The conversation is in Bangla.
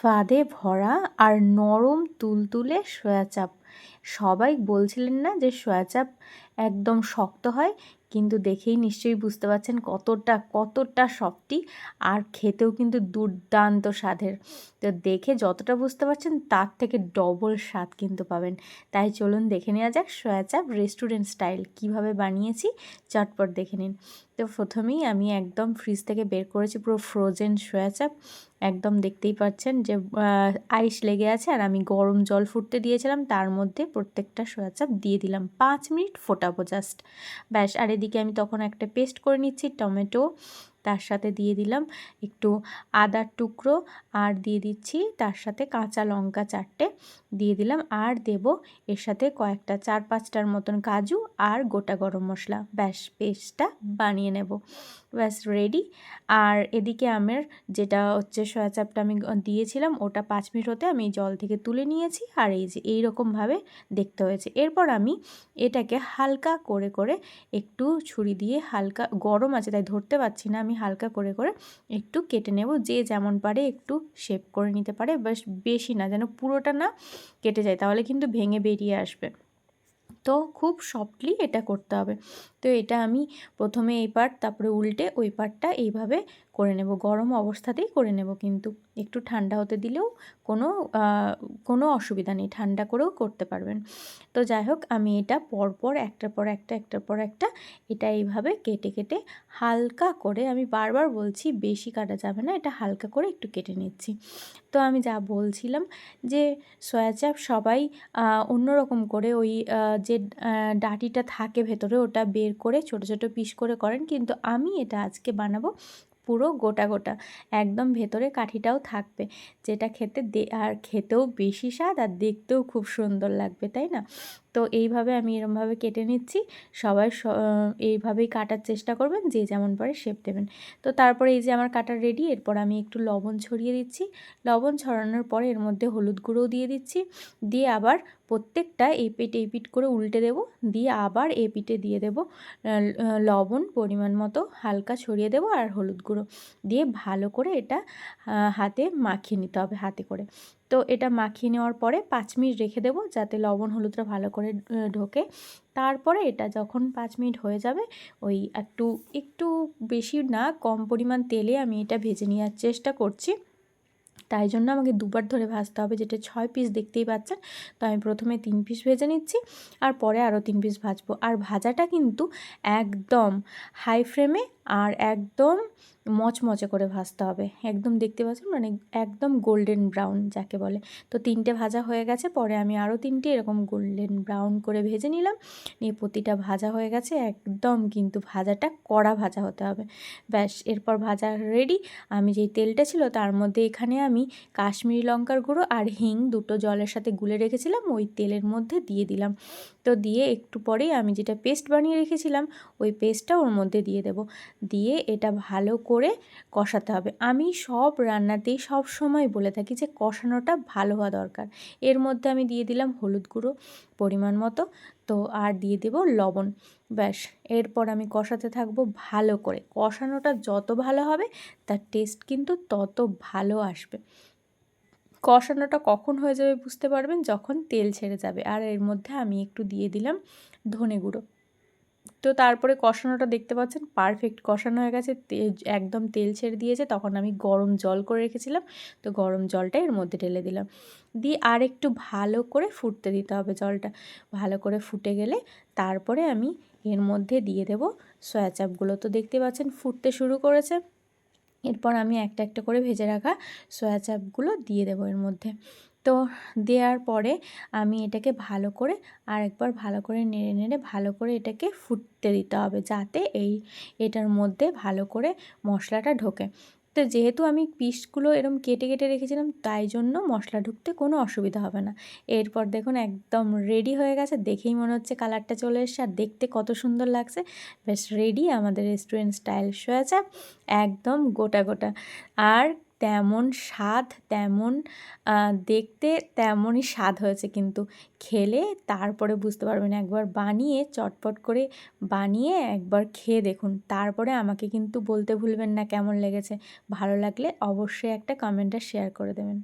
স্বাদে ভরা আর নরম তুলতুলে সয়া চাপ। সবাই বলছিলেন না যে সয়া চাপ একদম শক্ত হয়, কিন্তু দেখেই নিশ্চয়ই বুঝতে পারছেন কতটা সফটি, আর খেতেও কিন্তু দুর্দান্ত স্বাদের। তো দেখে যতটা বুঝতে পারছেন তার থেকে ডবল স্বাদ কিন্তু পাবেন। তাই চলুন দেখে নেওয়া যাক সয়া চাপ রেস্টুরেন্ট স্টাইল কীভাবে বানিয়েছি, চটপট দেখে নিন। তো প্রথমেই আমি একদম ফ্রিজ থেকে বের করেছি পুরো ফ্রোজেন সয়া চাপ। একদম দেখতেই পাচ্ছেন যে আইস লেগে আছে, আর আমি গরম জল ফুটতে দিয়েছিলাম, তার মধ্যে প্রত্যেকটা সয়া চাপ দিয়ে দিলাম। 5 মিনিট ফোটাবো জাস্ট, ব্যাস। আর এদিকে আমি তখন একটা পেস্ট করে নিচ্ছি টমেটো, তার সাথে দিয়ে দিলাম একটু আদার টুকরো, আর দিয়ে দিচ্ছি তার সাথে কাঁচা লঙ্কা 4টে দিয়ে দিলাম, আর দেব এর সাথে কয়েকটা 4-5টার মতন কাজু আর গোটা গরম মশলা। ব্যাস, পেস্টটা বানিয়ে নেব, ব্যাস রেডি। আর এদিকে আমার যেটা হচ্ছে সয়া চাপটা আমি দিয়েছিলাম, ওটা 5 মিনিট হতে আমি জল থেকে তুলে নিয়েছি, আর এই যে এইরকমভাবে দেখতে হয়েছে। এরপর আমি এটাকে হালকা করে করে একটু ছুরি দিয়ে, হালকা গরম আছে তাই ধরতে পারছি না, আমি হালকা করে করে একটু কেটে নেব। যে যেমন পারে একটু শেপ করে নিতে পারে, বাস বেশি না, যেন পুরোটা না কেটে যায়, তাহলে কিন্তু ভেঙে বেরিয়ে আসবে। তো খুব সফটলি এটা করতে হবে। তো এটা আমি প্রথমে এই পার্ট, তারপরে উল্টে ওই পার্টটা এইভাবে করে নেব। গরম অবস্থাতেই করে নেব, কিন্তু একটু ঠান্ডা হতে দিলেও কোনো অসুবিধা নেই, ঠান্ডা করেও করতে পারবেন। তো যাই হোক, আমি এটা পরপর একটার পর একটা এটা এইভাবে কেটে কেটে হালকা করে, আমি বারবার বলছি বেশি কাটা যাবে না, এটা হালকা করে একটু কেটে নিচ্ছি। তো আমি যা বলছিলাম যে সয়া চাপ সবাই অন্যরকম করে ওই যে ডাঁটিটা থাকে ভেতরে, ওটা বের করে ছোট ছোট পিস করে করেন, কিন্তু আমি এটা আজকে বানাবো পুরো গোটা গোটা, একদম ভেতরে কাঠিটাও থাকবে, যেটা খেতে আর খেতেও বেশি স্বাদ আর দেখতেও খুব সুন্দর লাগবে, তাই না? তো এইভাবে আমি এরমভাবে কেটে নিচ্ছি। সবাই এইভাবেই কাটার চেষ্টা করবেন, যে যেমন পারে শেপ দেবেন। তো তারপরে এই যে আমার কাটা রেডি, এরপর আমি একটু লবণ ছড়িয়ে দিচ্ছি। লবণ ছড়ানোর পরে এর মধ্যে হলুদ গুঁড়োও দিয়ে দিচ্ছি, দিয়ে আবার প্রত্যেকটা এই পিঠ করে উল্টে দেব, দিয়ে আবার এই পিঠে দিয়ে দেব লবণ পরিমাণ মতো হালকা ছড়িয়ে দেব, আর হলুদ গুঁড়ো দিয়ে ভালো করে এটা হাতে মাখিয়ে নিতে হবে, হাতে করে। তো এটা মাখিয়ে নেওয়ার পরে 5 মিনিট রেখে দেবো, যাতে লবণ হলুদটা ভালো করে ঢোকে। তারপরে এটা যখন 5 মিনিট হয়ে যাবে, ওই একটু বেশি না, কম পরিমাণ তেলে আমি এটা ভেজে নেওয়ার চেষ্টা করছি। তাই জন্য আমাকে দুবার ধরে ভাজতে হবে, যেটা 6 পিস দেখতেই পাচ্ছেন। তো আমি প্রথমে 3 পিস ভেজে নিচ্ছি, আর পরে আরও 3 পিস ভাজবো। আর ভাজাটা কিন্তু একদম হাই ফ্লেমে আর একদম মচমচে করে ভাজতে হবে, একদম দেখতে পাচ্ছেন, মানে একদম গোল্ডেন ব্রাউন যাকে বলে। তো 3টে ভাজা হয়ে গেছে, পরে আমি আরও 3টে এরকম গোল্ডেন ব্রাউন করে ভেজে নিলাম, নিয়ে প্রতিটা ভাজা হয়ে গেছে একদম, কিন্তু ভাজাটা কড়া ভাজা হতে হবে। ব্যাস, এরপর ভাজা রেডি। আমি যেই তেলটা ছিল তার মধ্যে এখানে আমি কাশ্মীরি লঙ্কার গুঁড়ো আর হিং দুটো জলের সাথে গুলে রেখেছিলাম, ওই তেলের মধ্যে দিয়ে দিলাম। তো দিয়ে একটু পরেই আমি যেটা পেস্ট বানিয়ে রেখেছিলাম, ওই পেস্টটা ওর মধ্যে দিয়ে দেব, দিয়ে এটা ভালো করে কষাতে হবে। আমি সব রান্নাতেই সব সময় বলে থাকি যে কষানোটা ভালো হওয়া দরকার। এর মধ্যে আমি দিয়ে দিলাম হলুদ গুঁড়ো পরিমাণ মতো, তো আর দিয়ে দেব লবণ। ব্যাস, এরপর আমি কষাতে থাকবো ভালো করে। কষানোটা যত ভালো হবে তার টেস্ট কিন্তু তত ভালো আসবে। কষানোটা কখন হয়ে যাবে বুঝতে পারবেন, যখন তেল ছেড়ে যাবে। আর এর মধ্যে আমি একটু দিয়ে দিলাম ধনে গুঁড়ো। তো তারপরে কষানোটা দেখতে পাচ্ছেন পারফেক্ট কষানো হয়ে গেছে, একদম তেল ছেড়ে দিয়েছে। তখন আমি গরম জল করে রেখেছিলাম, তো গরম জলটা এর মধ্যে ঢেলে দিলাম, দিয়ে আর একটু ভালো করে ফুটতে দিতে হবে। জলটা ভালো করে ফুটে গেলে তারপরে আমি এর মধ্যে দিয়ে দেব সয়া চাপগুলো। তো দেখতে পাচ্ছেন ফুটতে শুরু করেছে। এরপর আমি একটা একটা করে ভেজে রাখা সয়া চাপগুলো দিয়ে দেবো এর মধ্যে। তো দেওয়ার পরে আমি এটাকে ভালো করে আরেকবার ভালো করে নেড়ে নেড়ে ভালো করে এটাকে ফুটতে দিতে হবে, যাতে এটার মধ্যে ভালো করে মশলাটা ঢোকে। তো যেহেতু আমি পিসগুলো এরকম কেটে কেটে রেখেছিলাম, তাই জন্য মশলা ঢুকতে কোনো অসুবিধা হবে না। এরপর দেখুন একদম রেডি হয়ে গেছে, দেখেই মনে হচ্ছে কালারটা চলে এসছে, আর দেখতে কত সুন্দর লাগছে। বেশ রেডি আমাদের রেস্টুরেন্ট স্টাইল সয়া চাপ, একদম গোটা গোটা। আর তেমন স্বাদ, তেমন দেখতে তেমনই স্বাদ হয়েছে, কিন্তু খেলে তারপরে বুঝতে পারবেন। একবার বানিয়ে চটপট করে বানিয়ে একবার খেয়ে দেখুন, তারপরে আমাকে কিন্তু বলতে ভুলবেন না কেমন লেগেছে। ভালো লাগলে অবশ্যই একটা কমেন্টে শেয়ার করে দেবেন।